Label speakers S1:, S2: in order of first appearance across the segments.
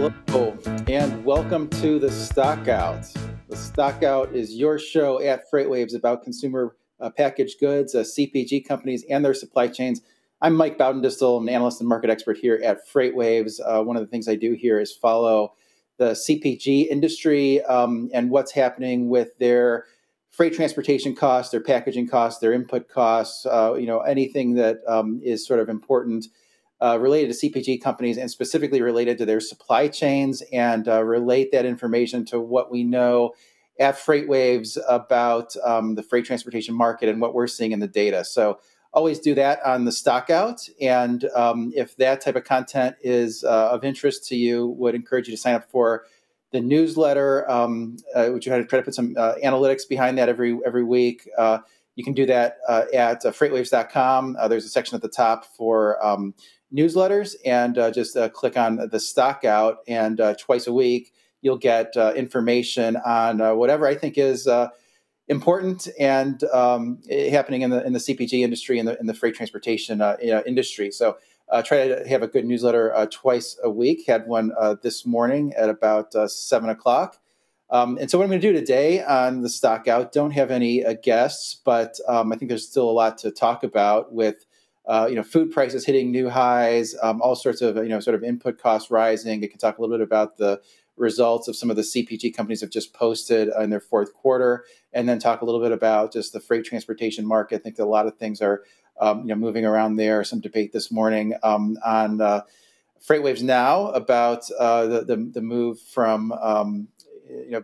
S1: Hello, and welcome to the Stockout. The Stockout is your show at FreightWaves about consumer packaged goods, CPG companies, and their supply chains. I'm Mike Baudendistel, an analyst and market expert here at FreightWaves. One of the things I do here is follow the CPG industry and what's happening with their freight transportation costs, their packaging costs, their input costs, anything that is sort of important related to CPG companies and specifically related to their supply chains, and relate that information to what we know at FreightWaves about the freight transportation market and what we're seeing in the data. So always do that on the Stockout. And if that type of content is of interest to you, would encourage you to sign up for the newsletter, which I try to put some analytics behind that every week. You can do that at FreightWaves.com. There's a section at the top for newsletters, and just click on the Stockout, and twice a week you'll get information on whatever I think is important and happening in the CPG industry and in the freight transportation industry. So try to have a good newsletter twice a week. Had one this morning at about 7 o'clock. And so what I'm going to do today on the Stockout, don't have any guests, but I think there's still a lot to talk about with food prices hitting new highs, all sorts of sort of input costs rising. We can talk a little bit about the results of some of the CPG companies have just posted in their fourth quarter, and then talk a little bit about just the freight transportation market. I think that a lot of things are moving around there. Some debate this morning on FreightWaves Now about the move from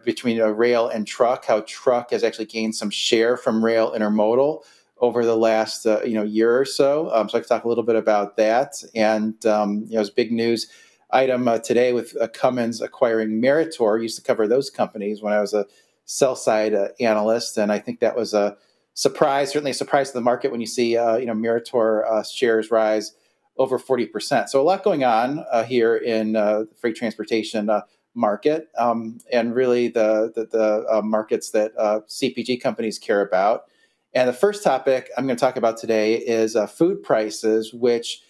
S1: between rail and truck, how truck has actually gained some share from rail intermodal over the last year or so. So I can talk a little bit about that. And it's big news item today with Cummins acquiring Meritor. Used to cover those companies when I was a sell side analyst, and I think that was a surprise, certainly a surprise to the market when you see Meritor shares rise over 40%. So a lot going on here in the freight transportation market, and really the markets that CPG companies care about. And the first topic I'm going to talk about today is food prices, which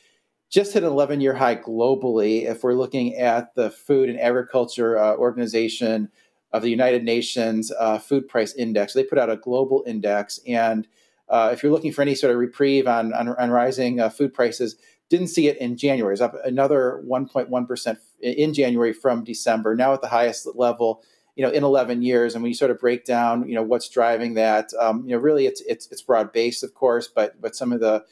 S1: just hit an 11-year high globally. If we're looking at the Food and Agriculture Organization of the United Nations Food Price Index, they put out a global index. And if you're looking for any sort of reprieve on rising food prices, didn't see it in January. It's up another 1.1% in January from December, now at the highest level in 11 years. And when you sort of break down, what's driving that, really it's broad-based, of course, but some of the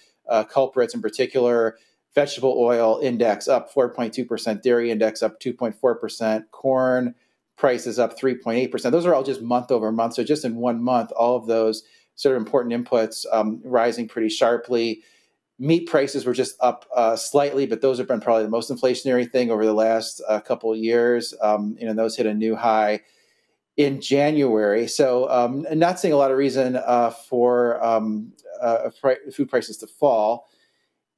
S1: culprits in particular: vegetable oil index up 4.2%, dairy index up 2.4%, corn prices up 3.8%. Those are all just month over month. So just in 1 month, all of those sort of important inputs rising pretty sharply. Meat prices were just up slightly, but those have been probably the most inflationary thing over the last couple of years. Those hit a new high in January. So not seeing a lot of reason for food prices to fall.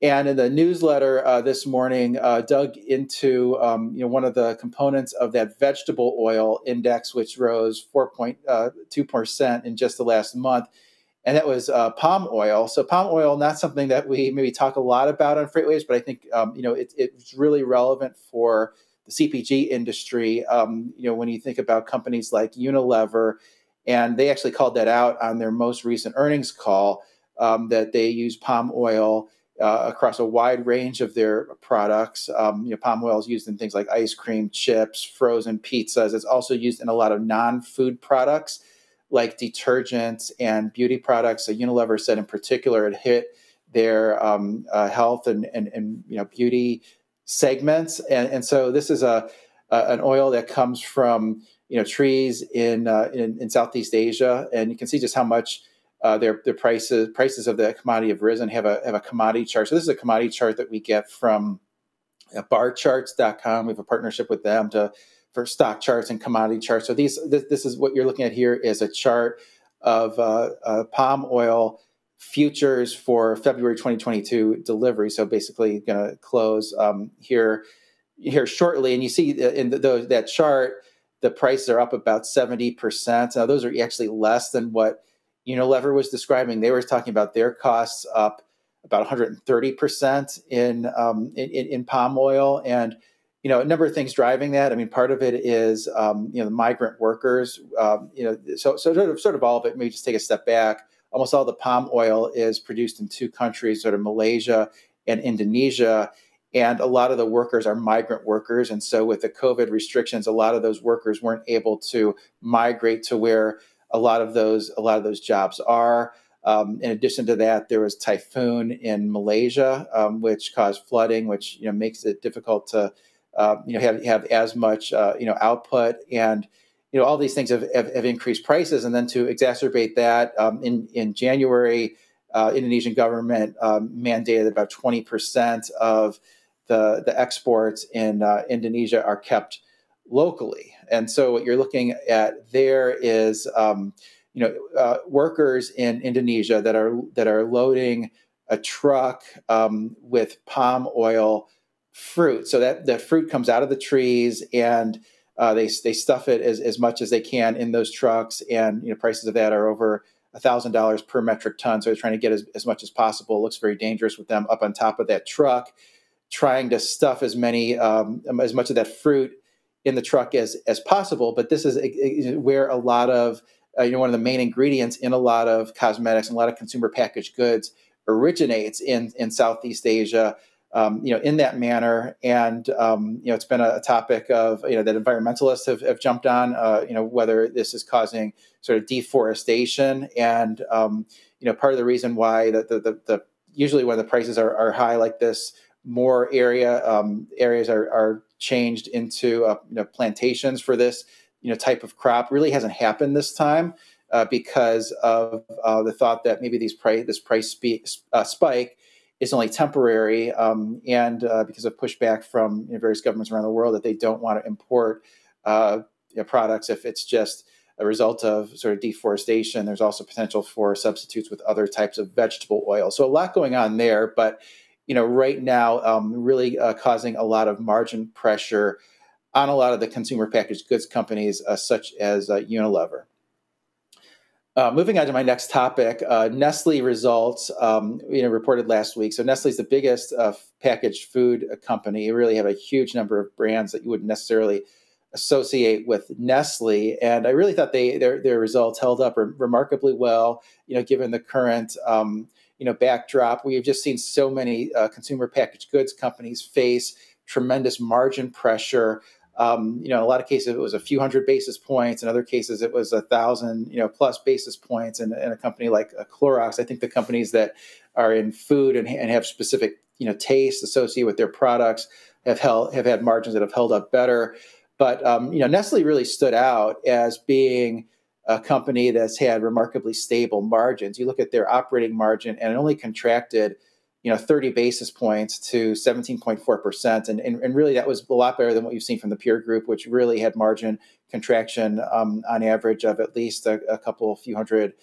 S1: And in the newsletter this morning, dug into one of the components of that vegetable oil index, which rose 4.2% in just the last month. And that was palm oil. So palm oil, not something that we maybe talk a lot about on FreightWaves, but I think it's really relevant for the CPG industry. When you think about companies like Unilever, and they actually called that out on their most recent earnings call, that they use palm oil across a wide range of their products. Palm oil is used in things like ice cream, chips, frozen pizzas. It's also used in a lot of non-food products like detergents and beauty products. So Unilever said in particular it hit their health and beauty segments. And so this is an oil that comes from trees in Southeast Asia, and you can see just how much their prices of the commodity have risen. Have a commodity chart. So this is a commodity chart that we get from barcharts.com. We have a partnership with them for stock charts and commodity charts. So this is what you're looking at here is a chart of palm oil futures for February 2022 delivery. So basically going to close here shortly. And you see in that chart, the prices are up about 70%. Now those are actually less than what Unilever was describing. They were talking about their costs up about 130% in palm oil. And A number of things driving that. I mean, part of it is, the migrant workers. So sort of all of it. Maybe just take a step back. Almost all the palm oil is produced in two countries, sort of Malaysia and Indonesia, and a lot of the workers are migrant workers. And so, with the COVID restrictions, a lot of those workers weren't able to migrate to where a lot of those jobs are. In addition to that, there was typhoon in Malaysia, which caused flooding, which makes it difficult to have as much output, and all these things have increased prices. And then to exacerbate that, in January, Indonesian government mandated about 20% of the exports in Indonesia are kept locally. And so what you're looking at there is workers in Indonesia that are loading a truck with palm oil fruit. So that fruit comes out of the trees, and they stuff it as much as they can in those trucks, and prices of that are over $1,000 per metric ton. So they're trying to get as much as possible. It looks very dangerous with them up on top of that truck, trying to stuff as much of that fruit in the truck as possible. But this is where a lot of one of the main ingredients in a lot of cosmetics and a lot of consumer packaged goods originates in Southeast Asia. In that manner. And, it's been a topic of, that environmentalists have jumped on, whether this is causing sort of deforestation. And, part of the reason why the usually when the prices are high like this, more areas are changed into, plantations for this, type of crop. Really hasn't happened this time because of the thought that maybe this price spike is only temporary, and because of pushback from various governments around the world that they don't want to import products if it's just a result of sort of deforestation. There's also potential for substitutes with other types of vegetable oil. So a lot going on there, but right now, really causing a lot of margin pressure on a lot of the consumer packaged goods companies, such as Unilever. Moving on to my next topic, Nestle Results, reported last week. So Nestle is the biggest packaged food company. You really have a huge number of brands that you wouldn't necessarily associate with Nestle. And I really thought their results held up remarkably well, given the current, backdrop. We've just seen so many consumer packaged goods companies face tremendous margin pressure. In a lot of cases, it was a few hundred basis points. In other cases, it was 1,000, plus basis points. And a company like Clorox, I think the companies that are in food and have specific, tastes associated with their products have had margins that have held up better. But Nestle really stood out as being a company that's had remarkably stable margins. You look at their operating margin, and it only contracted 30 basis points to 17.4%. And really that was a lot better than what you've seen from the peer group, which really had margin contraction on average of at least a few hundred,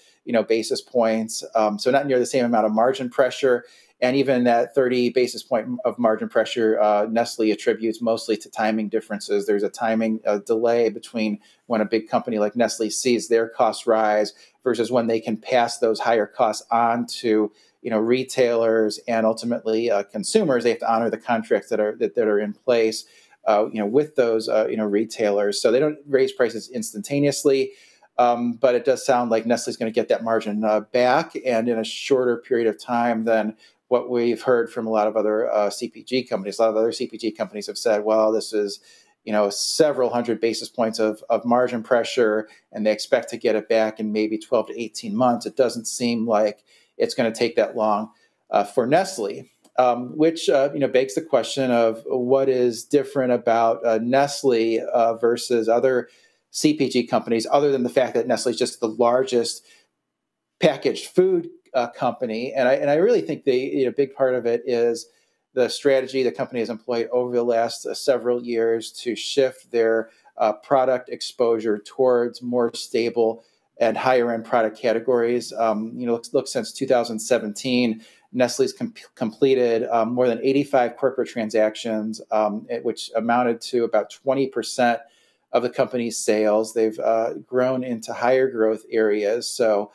S1: basis points. So not near the same amount of margin pressure. And even that 30 basis point of margin pressure, Nestle attributes mostly to timing differences. There's a timing delay between when a big company like Nestle sees their costs rise versus when they can pass those higher costs on to retailers and ultimately consumers. They have to honor the contracts that are in place, with those retailers. So they don't raise prices instantaneously, but it does sound like Nestle's going to get that margin back, and in a shorter period of time than what we've heard from a lot of other CPG companies. A lot of other CPG companies have said, well, this is several hundred basis points of margin pressure, and they expect to get it back in maybe 12 to 18 months. It doesn't seem like it's going to take that long for Nestle, which begs the question of what is different about Nestle versus other CPG companies, other than the fact that Nestle is just the largest packaged food company. And I really think the big part of it is the strategy the company has employed over the last several years to shift their product exposure towards more stable and higher end product categories. Look since 2017, Nestle's completed more than 85 corporate transactions, which amounted to about 20% of the company's sales. They've grown into higher growth areas. So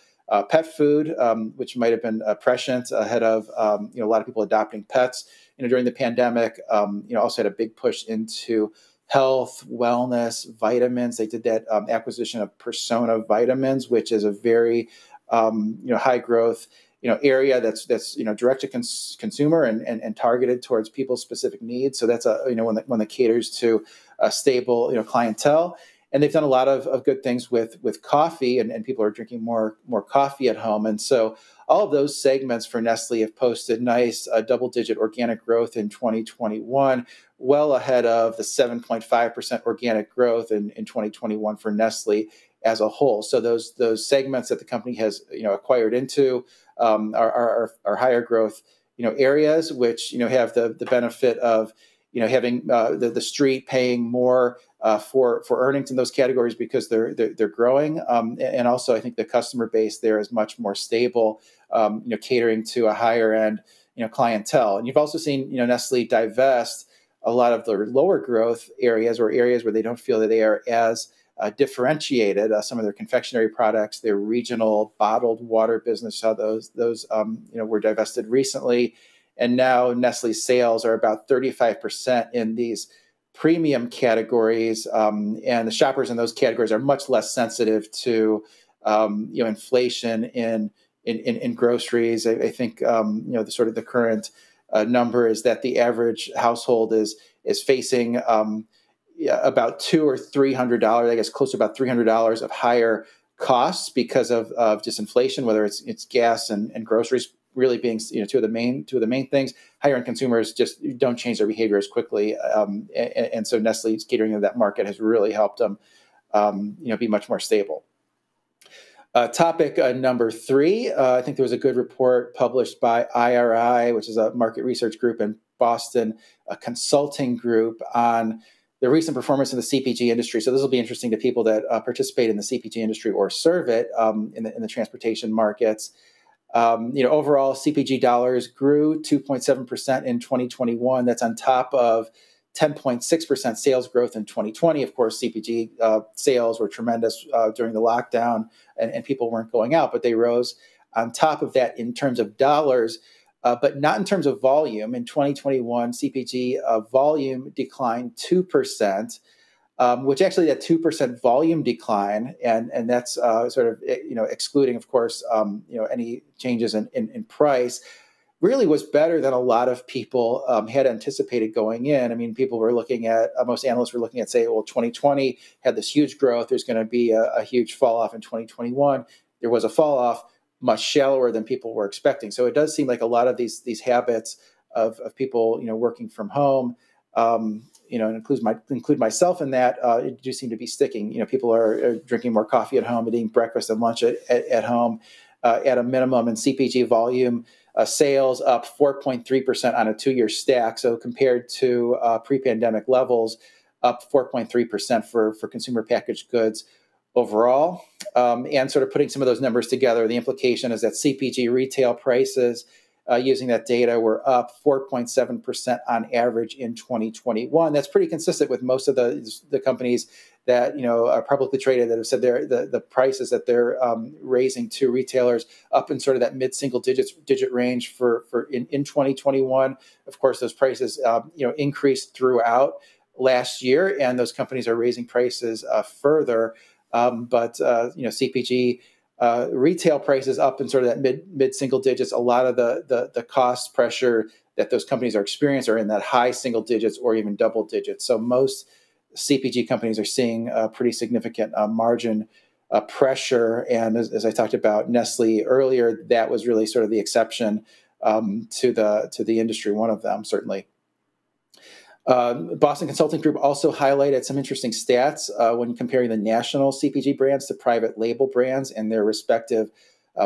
S1: pet food, which might have been prescient ahead of a lot of people adopting pets, during the pandemic, also had a big push into health, wellness, vitamins. They did that acquisition of Persona Vitamins, which is a very high growth area that's direct to consumer and targeted towards people's specific needs. So that's one that caters to a stable clientele. And they've done a lot of good things with coffee, and people are drinking more coffee at home. And so all of those segments for Nestle have posted nice double-digit organic growth in 2021, well ahead of the 7.5% organic growth in 2021 for Nestle as a whole. So those segments that the company has acquired into are higher growth areas, which have the benefit of having the street paying more for earnings in those categories because they're growing, and also I think the customer base there is much more stable, catering to a higher end clientele. And you've also seen Nestle divest a lot of the lower growth areas or areas where they don't feel that they are as differentiated. Some of their confectionery products, their regional bottled water business, how those were divested recently. And now Nestle's sales are about 35% in these premium categories, and the shoppers in those categories are much less sensitive to inflation in groceries. I think the current number is that the average household is facing about $200 or $300, I guess close to about $300 of higher costs because of just inflation, whether it's gas and groceries really being two of the main things. Higher end consumers just don't change their behavior as quickly, and so Nestle's catering to that market has really helped them be much more stable. Topic number 3, I think there was a good report published by IRI, which is a market research group, and Boston Consulting Group on the recent performance in the CPG industry. So this will be interesting to people that participate in the CPG industry or serve it in the transportation markets. Overall, CPG dollars grew 2.7% in 2021. That's on top of 10.6% sales growth in 2020. Of course, CPG sales were tremendous during the lockdown, and people weren't going out, but they rose on top of that in terms of dollars, but not in terms of volume. In 2021, CPG volume declined 2%. Which actually that 2% volume decline, and that's excluding, of course, any changes in price, really was better than a lot of people had anticipated going in. I mean, people were looking at, most analysts were looking at, say, well, 2020 had this huge growth. There's going to be a huge fall off in 2021. There was a fall off much shallower than people were expecting. So it does seem like a lot of these habits of people, working from home, and include myself in that, it do seem to be sticking. People are drinking more coffee at home and eating breakfast and lunch at home at a minimum, and CPG volume sales up 4.3% on a 2-year stack. So compared to pre-pandemic levels, up 4.3% for consumer packaged goods overall. And sort of putting some of those numbers together, the implication is that CPG retail prices using that data were up 4.7% on average in 2021. That's pretty consistent with most of the companies that are publicly traded that have said the prices that they're raising to retailers up in sort of that mid-single digit range for in 2021. Of course, those prices increased throughout last year, and those companies are raising prices further. But CPG retail prices up in sort of that mid single digits. A lot of the cost pressure that those companies are experiencing are in that high single digits or even double digits. So most CPG companies are seeing pretty significant margin pressure. And as I talked about Nestle earlier, that was really sort of the exception to the industry. One of them, certainly. Boston Consulting Group also highlighted some interesting stats when comparing the national CPG brands to private label brands and their respective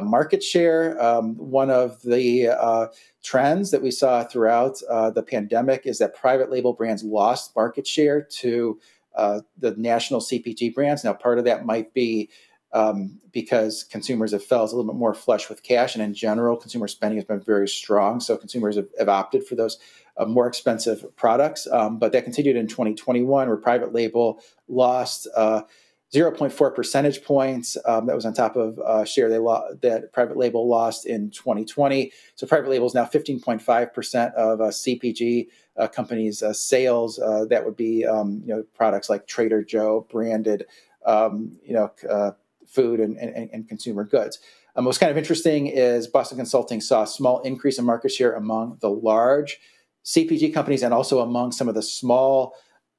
S1: market share. One of the trends that we saw throughout the pandemic is that private label brands lost market share to the national CPG brands. Now, part of that might be because consumers have felt a little bit more flush with cash, and in general, consumer spending has been very strong. So consumers have opted for those more expensive products. But that continued in 2021, where private label lost 0.4 percentage points. That was on top of share that private label lost in 2020. So private label is now 15.5% of CPG companies' sales. That would be products like Trader Joe branded food and consumer goods. What's kind of interesting is Boston Consulting saw a small increase in market share among the large CPG companies and also among some of the small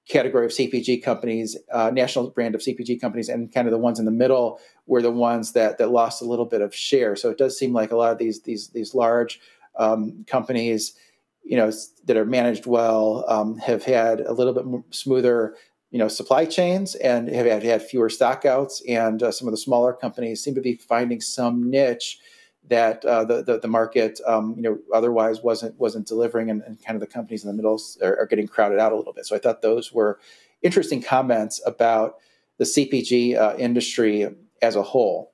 S1: category of CPG companies, national brand of CPG companies, and kind of the ones in the middle were the ones that lost a little bit of share. So it does seem like a lot of these large companies, that are managed well, have had a little bit more smoother supply chains and have had fewer stockouts, and some of the smaller companies seem to be finding some niche that the market otherwise wasn't delivering, and kind of the companies in the middle are getting crowded out a little bit. So I thought those were interesting comments about the CPG industry as a whole.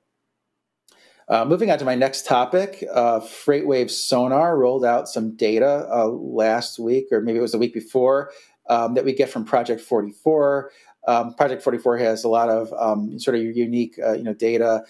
S1: Moving on to my next topic, FreightWave SONAR rolled out some data last week, or maybe it was the week before, that we get from Project 44. Project 44 has a lot of sort of unique data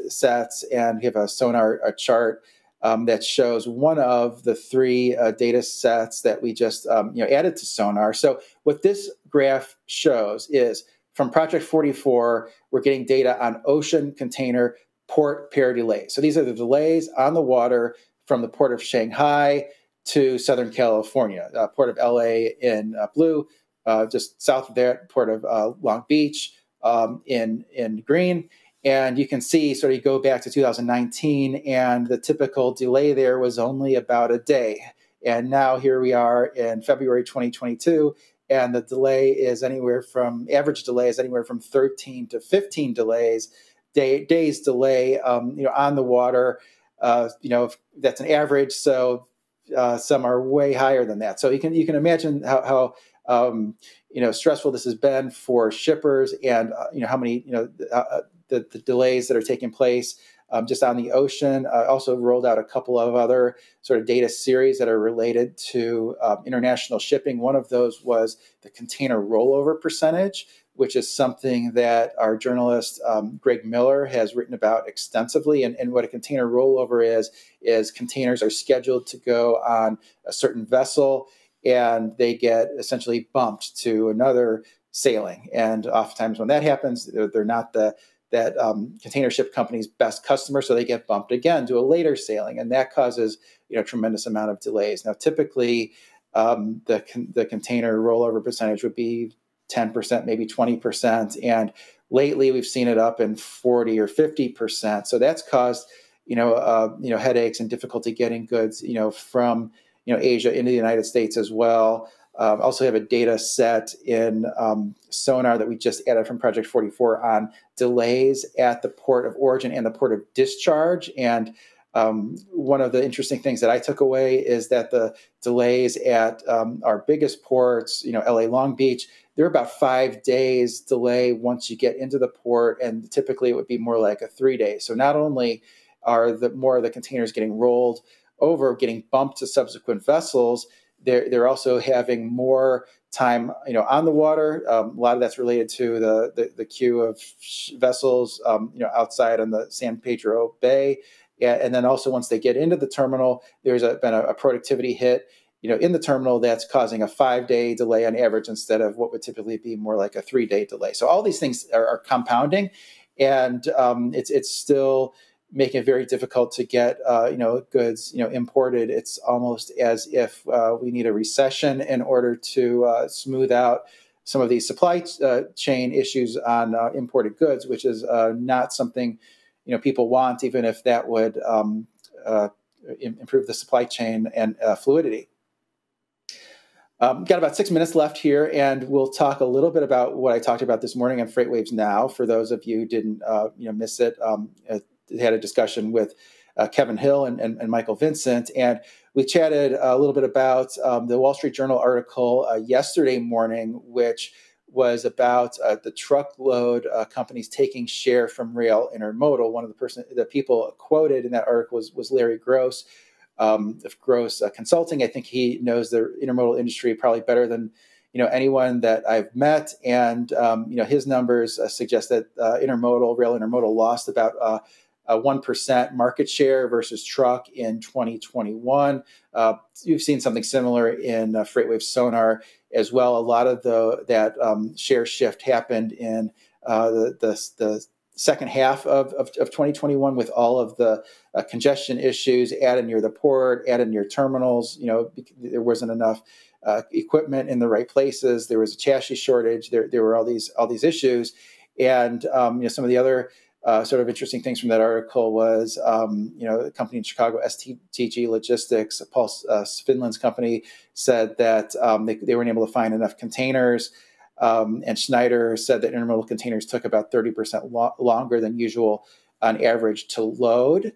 S1: sets, and we have a SONAR chart that shows one of the three data sets that we just added to SONAR. So what this graph shows is from Project 44, we're getting data on ocean, container, port pair delays. So these are the delays on the water from the port of Shanghai to Southern California, port of LA in blue, just south of that, port of Long Beach in green. And you can see, sort of you go back to 2019, and the typical delay there was only about a day. And now here we are in February 2022, and the delay is average delay is anywhere from 13 to 15 days delay, on the water. That's an average. So some are way higher than that. So you can imagine how stressful this has been for shippers, and how many the delays that are taking place just on the ocean. Also rolled out a couple of other sort of data series that are related to international shipping. One of those was the container rollover percentage, which is something that our journalist Greg Miller has written about extensively. And what a container rollover is containers are scheduled to go on a certain vessel, and they get essentially bumped to another sailing. And oftentimes when that happens, they're not that container ship company's best customer, so they get bumped again to a later sailing, and that causes a tremendous amount of delays. Now, typically, the container rollover percentage would be 10%, maybe 20%, and lately we've seen it up in 40 or 50%. So that's caused headaches and difficulty getting goods from Asia into the United States as well. Also have a data set in SONAR that we just added from Project 44 on delays at the port of origin and the port of discharge. And one of the interesting things that I took away is that the delays at our biggest ports, LA, Long Beach, they're about 5 days delay once you get into the port, and typically it would be more like a 3 days. So not only are more of the containers getting rolled over, getting bumped to subsequent vessels, they're also having more time, on the water. A lot of that's related to the queue of vessels, outside on the San Pedro Bay. And then also once they get into the terminal, there's been a productivity hit, in the terminal that's causing a 5-day delay on average instead of what would typically be more like a 3-day delay. So all these things are compounding, and it's still making it very difficult to get goods imported. It's almost as if we need a recession in order to smooth out some of these supply chain issues on imported goods, which is not something people want, even if that would improve the supply chain and fluidity. Got about 6 minutes left here, and we'll talk a little bit about what I talked about this morning on FreightWaves Now. For those of you who didn't miss it, had a discussion with Kevin Hill and Michael Vincent, and we chatted a little bit about the Wall Street Journal article yesterday morning, which was about the truckload companies taking share from rail intermodal. One of the people quoted in that article was Larry Gross of Gross Consulting. I think he knows the intermodal industry probably better than anyone that I've met, and his numbers suggest that rail intermodal lost about 1% market share versus truck in 2021. You've seen something similar in FreightWave SONAR as well. A lot of that share shift happened in the second half of 2021 with all of the congestion issues added near the port, added near terminals. There wasn't enough equipment in the right places. There was a chassis shortage. There were all these issues, and some of the other sort of interesting things from that article was, a company in Chicago, STG Logistics, Paul Finland's company, said that they weren't able to find enough containers. And Schneider said that intermodal containers took about 30% longer than usual on average to load.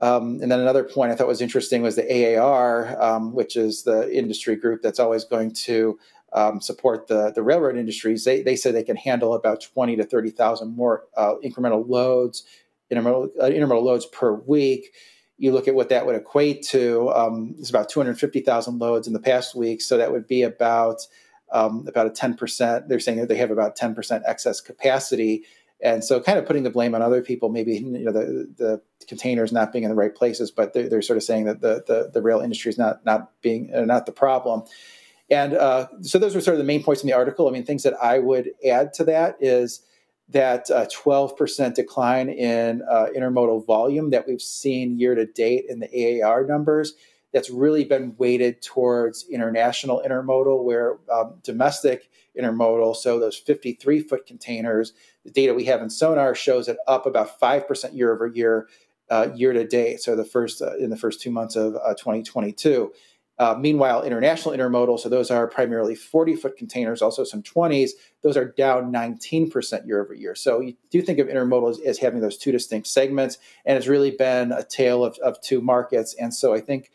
S1: And then another point I thought was interesting was the AAR, which is the industry group that's always going to support the railroad industries. They say they can handle about 20 to 30,000 more incremental loads, intermodal loads per week. You look at what that would equate to, it's about 250,000 loads in the past week. So that would be about a 10%. They're saying that they have about 10% excess capacity. And so kind of putting the blame on other people, maybe the containers not being in the right places, but they're sort of saying that the rail industry is not the problem. And so those were sort of the main points in the article. I mean, things that I would add to that is that 12% decline in intermodal volume that we've seen year to date in the AAR numbers. That's really been weighted towards international intermodal, where domestic intermodal, so those 53-foot containers, the data we have in SONAR shows it up about 5% year over year, year to date. So in the first 2 months of 2022. Meanwhile, international intermodal, so those are primarily 40-foot containers, also some 20s, those are down 19% year over year. So you do think of intermodal as having those two distinct segments, and it's really been a tale of two markets. And so I think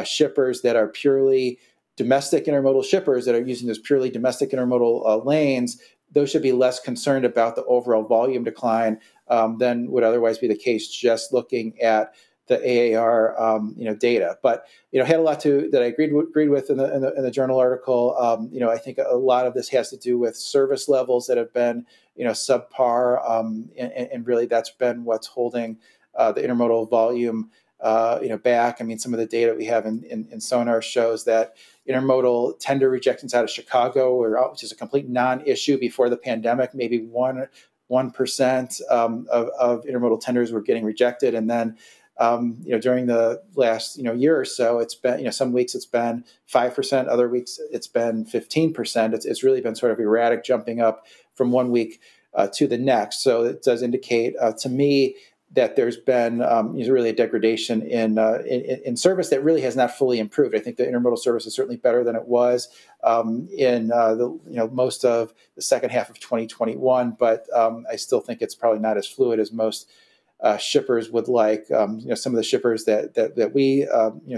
S1: shippers that are purely domestic intermodal shippers that are using those purely domestic intermodal lanes, those should be less concerned about the overall volume decline than would otherwise be the case just looking at the AAR data. But had a lot that I agreed with in the journal article. I think a lot of this has to do with service levels that have been subpar, and really that's been what's holding the intermodal volume back. I mean, some of the data we have in SONAR shows that intermodal tender rejections out of Chicago, which is a complete non-issue before the pandemic, maybe 1% of intermodal tenders were getting rejected, and then during the last year or so, it's been some weeks it's been 5%, other weeks it's been 15%. It's really been sort of erratic, jumping up from one week to the next. So it does indicate to me that there's been really a degradation in service that really has not fully improved. I think the intermodal service is certainly better than it was in most of the second half of 2021, but I still think it's probably not as fluid as most shippers would like. Some of the shippers that we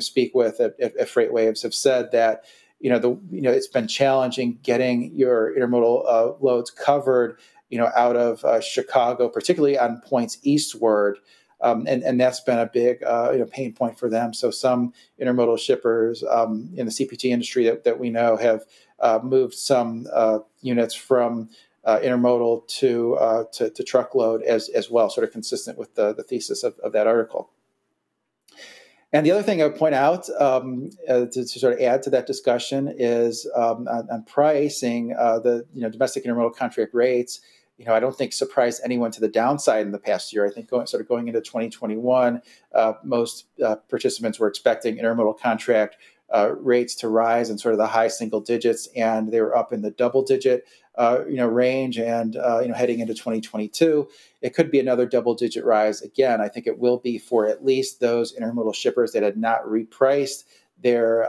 S1: speak with at FreightWaves have said that it's been challenging getting your intermodal loads covered out of Chicago, particularly on points eastward. And that's been a big pain point for them. So some intermodal shippers in the CPG industry that we know have moved some units from intermodal to truckload as well, sort of consistent with the thesis of that article. And the other thing I would point out to sort of add to that discussion is on pricing, the domestic intermodal contract rates. I don't think surprised anyone to the downside in the past year. I think going into 2021, most participants were expecting intermodal contract rates to rise in sort of the high single digits, and they were up in the double digit range. And heading into 2022, it could be another double digit rise again. I think it will be for at least those intermodal shippers that had not repriced their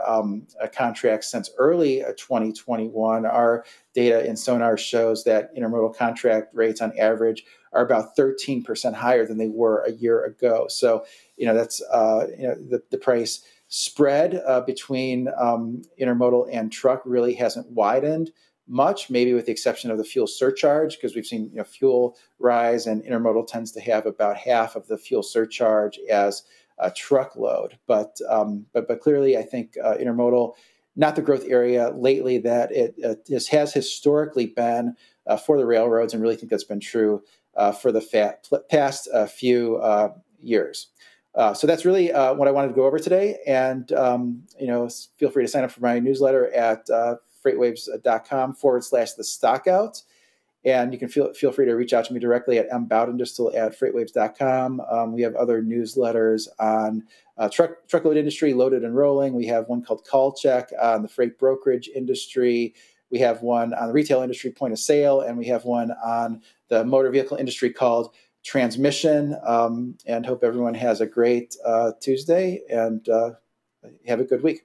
S1: contracts since early 2021. Our data in SONAR shows that intermodal contract rates on average are about 13% higher than they were a year ago. So, that's the price spread between intermodal and truck really hasn't widened much, maybe with the exception of the fuel surcharge, because we've seen fuel rise, and intermodal tends to have about half of the fuel surcharge as a truckload. But clearly, I think intermodal not the growth area lately that it has historically been for the railroads, and really think that's been true for the past few years. So that's really what I wanted to go over today. And, feel free to sign up for my newsletter at freightwaves.com/the stockout. And you can feel free to reach out to me directly at mbaudendistel@freightwaves.com. We have other newsletters on truckload industry, loaded and rolling. We have one called Call Check on the freight brokerage industry. We have one on the retail industry, point of sale, and we have one on the motor vehicle industry called Transmission. And hope everyone has a great Tuesday and have a good week.